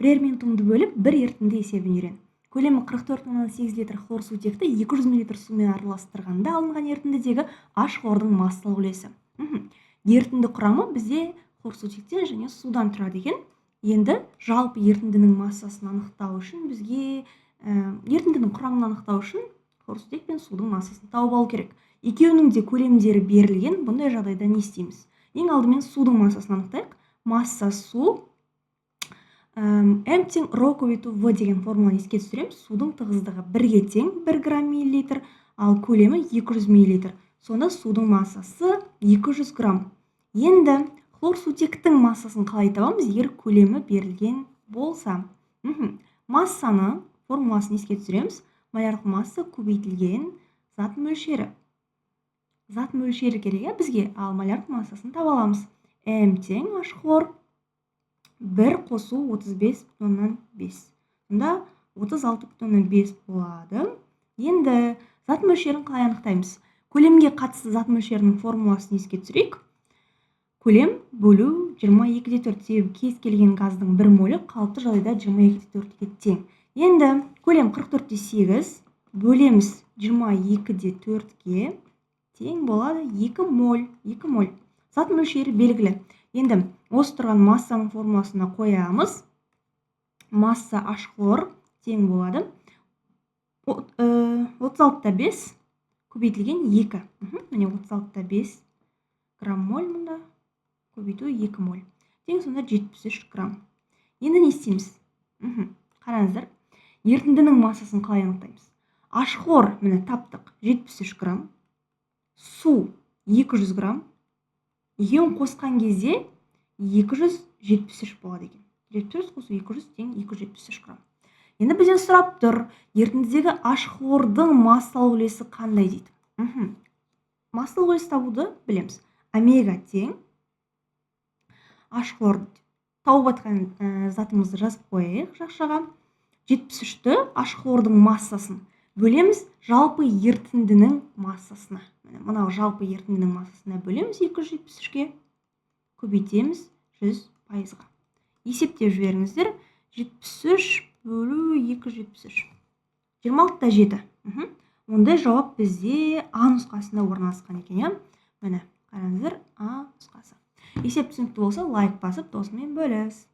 бірер минутыңды бөліп бір ерітінді есебін үйрен. Көлемі 44,8 литр хлорсутекті 200 мл сумен араластырғанда алынған ерітіндідегі H хлордың массалық үлесі. Ерітінді құрамы бізде хлорсутектен және судан тұрады екен. Енді жалпы ерітіндінің массасын анықтау үшін бізге ерітіндінің құрамын анықтау үшін хлорсутек пен судың массасын тауып алу керек. Екеуінің де көлемдері берілген. Бұндай жағдайда не істейміз? Ең алдымен судың массасын анықтайық. Масса су М тең ρ көбейту В деген формуланы еске түсіреміз. Судың тығыздығы 1-ге тең 1 грамм миллилитр, ал көлемі 200 миллилитр. Сонда судың массасы 200 грамм. Енді хлорсутектің массасын қалай табамыз, егер көлемі берілген болса? Массаны формуласын еске түсіреміз. Молярлық масса көбейтілген зат мөлшері. Зат мөлшері керек бізге, ал молярлық массасын таба аламыз. М тең H хлор 1 қосу 35,5. Сонда 36,5 болады. Енді зат мөлшерін қалай анықтаймыз? Көлемге қатысты зат мөлшерінің формуласын еске түсірейік. Көлем бөлу 22/4, себебі кез келген газдың 1 молі қалыпты жағдайда 22/4-ге тең. Енді көлем 44/8 бөлеміз 22/4-ге тең болады 2 моль. Зат мөлшері белгілі. Енді осы тұрған массаның формуласына қоямыз. Масса H хлор тең болады 36,5 көбейтілген 2. Міне 36,5 грамм моль, мұнда көбейту 2 моль. Тең сонда 73 грамм. Енді не істейміз? Қараңыздар, ерітіндінің массасын қалай анықтаймыз? H хлор міне таптық 73 грамм, су 200 грамм. Екеуін қосқан кезде 273 болады екен. 73 қосу 200 тең 273 грамм. Енді бізден сұрап тұр, ерітіндідегі H хлордың массалық үлесі қандай дейді? Массалық үлес табуды білеміз. Омега тең H хлор тауып атқан затымызды жазып қояйық жақшаға. 73-ті H хлордың массасын бөлеміз жалпы ерітіндінің массасына. Мынау жалпы ерітіндінің массасына бөлеміз 273-ге, көбейтеміз 100%-ға. Есептеп жіберіңіздер. 73 бөлу 273. 26,7. Ондай жауап бізде А нұсқасында орналасқан екен. Міне, қараңыздар, А нұсқасы. Есеп түсінікті болса, лайк басып, досымен бөліс.